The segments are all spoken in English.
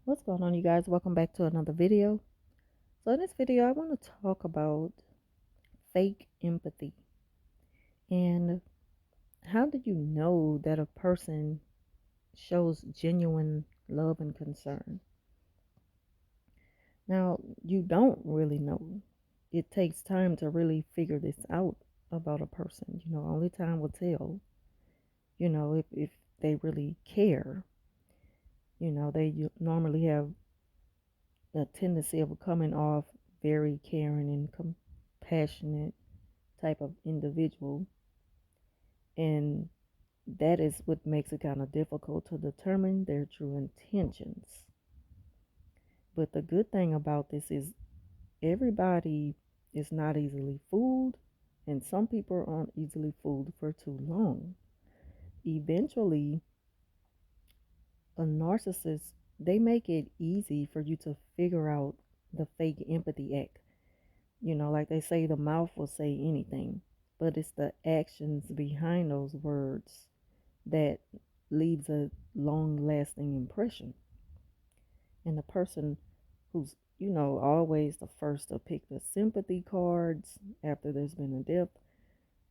What's going on, you guys? Welcome back to another video. So in this video, I want to talk about fake empathy and how do you know that a person shows genuine love and concern? Now, you don't really know. It takes time to really figure this out about a person. Only time will tell, if they really care. They normally have a tendency of coming off very caring and compassionate type of individual, and that is what makes it kind of difficult to determine their true intentions. But the good thing about this is everybody is not easily fooled, and some people aren't easily fooled for too long. Eventually, a narcissist, they make it easy for you to figure out the fake empathy act. Like they say, the mouth will say anything, but it's the actions behind those words that leaves a long lasting impression. And the person who's, always the first to pick the sympathy cards after there's been a death,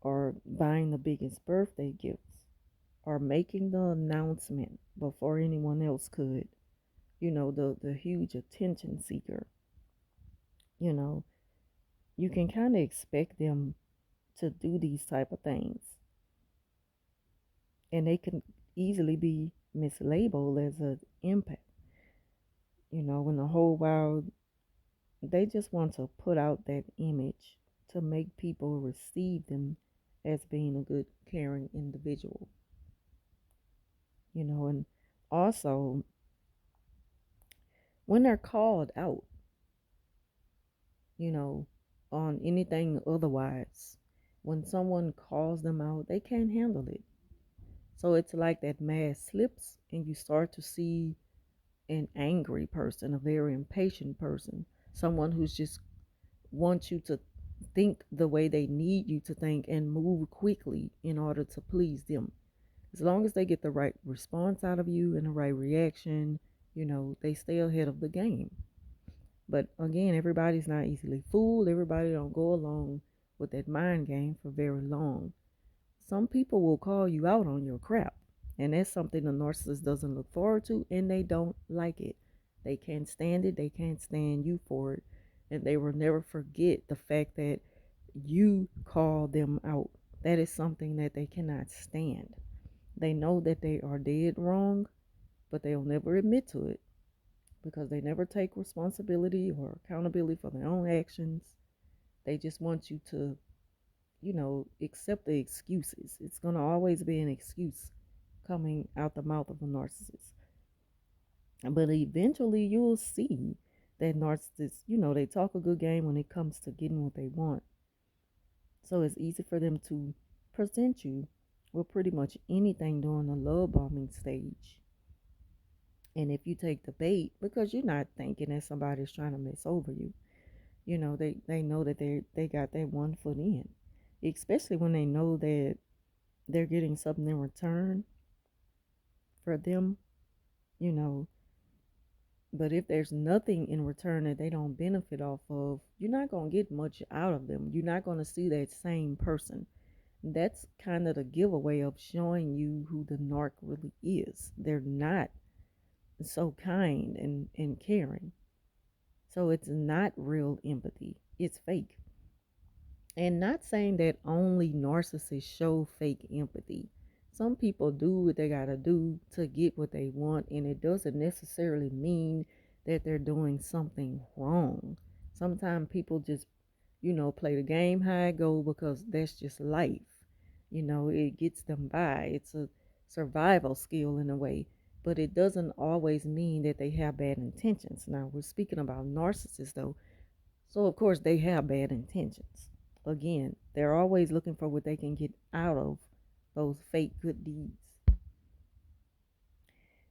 or buying the biggest birthday gifts, or making the announcement before anyone else could, the huge attention seeker, you know, you can kind of expect them to do these type of things, and they can easily be mislabeled as an impact. When the whole world, they just want to put out that image to make people receive them as being a good, caring individual. And also when they're called out, you know, on anything otherwise, when someone calls them out, they can't handle it. So it's like that mask slips, and you start to see an angry person, a very impatient person, someone who's just wants you to think the way they need you to think and move quickly in order to please them. As long as they get the right response out of you and the right reaction, they stay ahead of the game. But again, everybody's not easily fooled. Everybody don't go along with that mind game for very long. Some people will call you out on your crap, and that's something the narcissist doesn't look forward to, and they don't like it. They can't stand it. They can't stand you for it, and they will never forget the fact that you call them out. That is something that they cannot stand. They know that they are dead wrong, but they'll never admit to it because they never take responsibility or accountability for their own actions. They just want you to, accept the excuses. It's going to always be an excuse coming out the mouth of a narcissist. But eventually you'll see that narcissists, they talk a good game when it comes to getting what they want. So it's easy for them to present you with pretty much anything during the love bombing stage. And if you take the bait, because you're not thinking that somebody's trying to mess over you, they know that they got that one foot in. Especially when they know that they're getting something in return for them, you know. But if there's nothing in return that they don't benefit off of, you're not going to get much out of them. You're not going to see that same person. That's kind of the giveaway of showing you who the narc really is. They're not so kind and caring. So it's not real empathy, it's fake. And not saying that only narcissists show fake empathy. Some people do what they gotta do to get what they want, and it doesn't necessarily mean that they're doing something wrong. Sometimes people just, play the game high go because that's just life. It gets them by. It's a survival skill in a way, but it doesn't always mean that they have bad intentions. Now, we're speaking about narcissists though, so of course they have bad intentions. Again, they're always looking for what they can get out of those fake good deeds.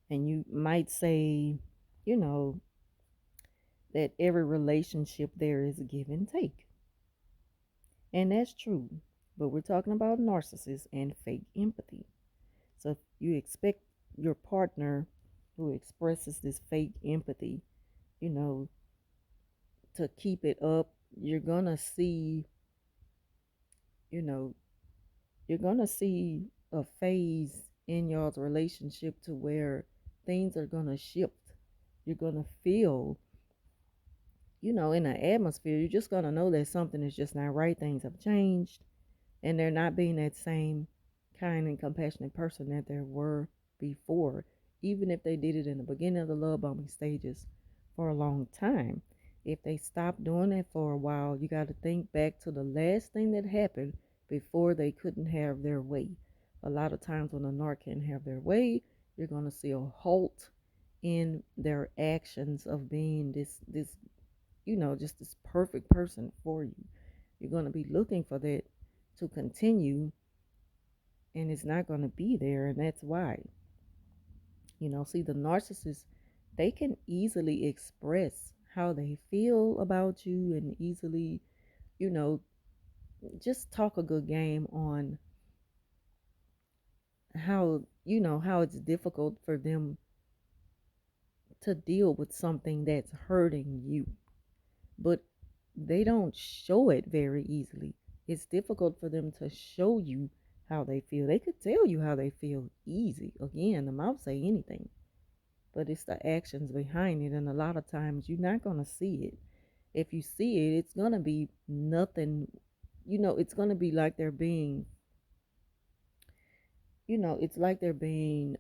And you might say, you know, that every relationship there is a give and take. And that's true. But we're talking about narcissists and fake empathy. So if you expect your partner who expresses this fake empathy, you know, to keep it up, you're gonna see, you know, you're gonna see a phase in y'all's relationship to where things are gonna shift. You're gonna feel, in the atmosphere, you're just gonna know that something is just not right. Things have changed, and they're not being that same kind and compassionate person that there were before, even if they did it in the beginning of the love bombing stages for a long time. If they stop doing it for a while, you got to think back to the last thing that happened before they couldn't have their way. A lot of times when a narc can't have their way, you're going to see a halt in their actions of being this just this perfect person for you. You're going to be looking for that to continue, and it's not going to be there. And that's why, see, the narcissist, they can easily express how they feel about you and easily, you know, just talk a good game on how it's difficult for them to deal with something that's hurting you. But they don't show it very easily. It's difficult for them to show you how they feel. They could tell you how they feel easy. Again, the mouth say anything, but it's the actions behind it. And a lot of times you're not going to see it. If you see it, it's going to be nothing. It's going to be like they're being, it's like they're being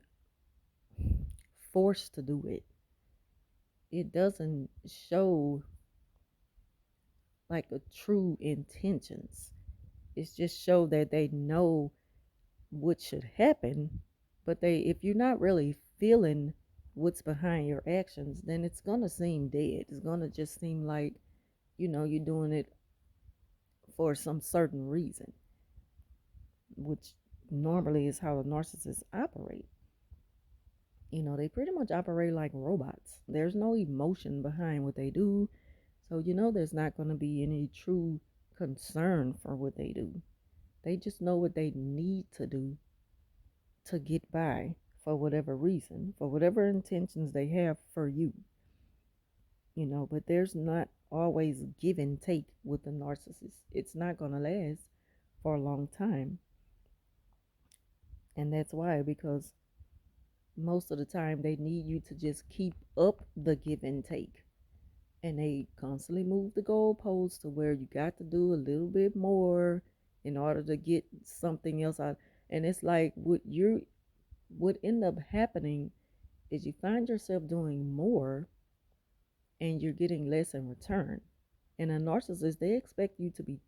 forced to do it. It doesn't show like a true intentions. It's just show that they know what should happen, but if you're not really feeling what's behind your actions, then it's gonna seem dead. It's gonna just seem like, you're doing it for some certain reason, which normally is how the narcissists operate. They pretty much operate like robots. There's no emotion behind what they do, so there's not going to be any true concern for what they do. They just know what they need to do to get by for whatever reason, for whatever intentions they have for you. But there's not always give and take with the narcissist. It's not going to last for a long time. And that's why, because most of the time they need you to just keep up the give and take. And they constantly move the goalposts to where you got to do a little bit more in order to get something else out. And it's like what end up happening is you find yourself doing more and you're getting less in return. And a narcissist, they expect you to be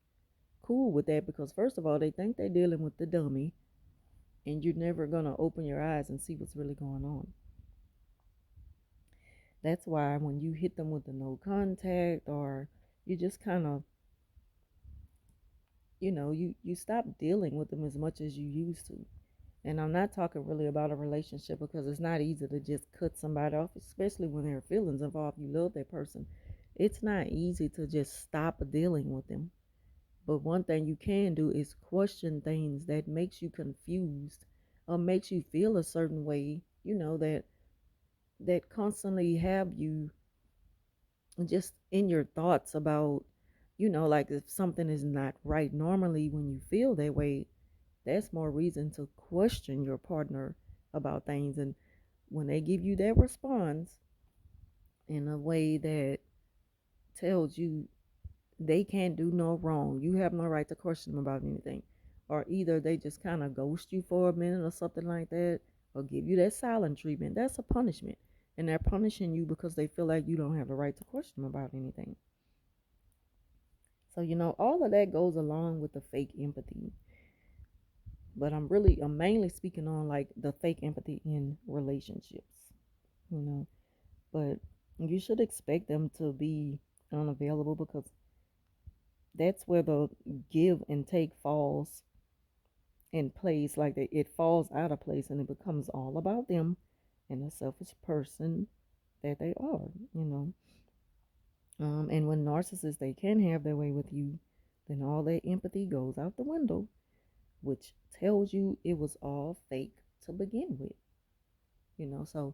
cool with that because, first of all, they think they're dealing with the dummy and you're never going to open your eyes and see what's really going on. That's why when you hit them with the no contact, or you just kind of, you stop dealing with them as much as you used to. And I'm not talking really about a relationship because it's not easy to just cut somebody off, especially when there are feelings involved. You love that person. It's not easy to just stop dealing with them. But one thing you can do is question things that makes you confused or makes you feel a certain way, that constantly have you just in your thoughts about, like if something is not right. Normally, when you feel that way, that's more reason to question your partner about things. And when they give you that response in a way that tells you they can't do no wrong, you have no right to question them about anything, or either they just kind of ghost you for a minute or something like that, or give you that silent treatment, that's a punishment. And they're punishing you because they feel like you don't have the right to question them about anything. So, all of that goes along with the fake empathy. But I'm mainly speaking on like the fake empathy in relationships, you know. But you should expect them to be unavailable because that's where the give and take falls in place. Like it falls out of place and it becomes all about them and the selfish person that they are, you know. And when narcissists, they can have their way with you, then all that empathy goes out the window, which tells you it was all fake to begin with. So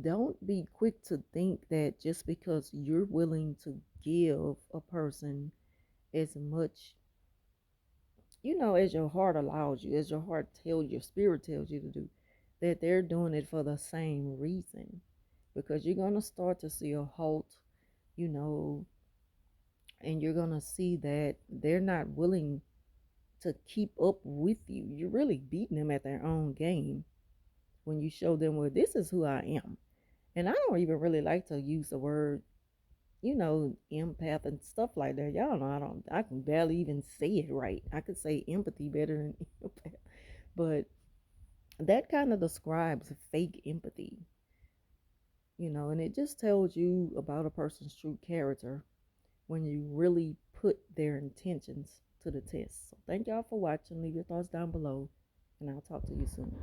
don't be quick to think that just because you're willing to give a person as much, as your heart allows you, as your heart tells your spirit tells you to do, that they're doing it for the same reason. Because you're going to start to see a halt, you know, and you're going to see that they're not willing to keep up with you. You're really beating them at their own game when you show them, well, this is who I am. And I don't even really like to use the word, empath and stuff like that. Y'all know I can barely even say it right. I could say empathy better than empath. But that kind of describes fake empathy, and it just tells you about a person's true character when you really put their intentions to the test. So thank y'all for watching. Leave your thoughts down below, and I'll talk to you soon.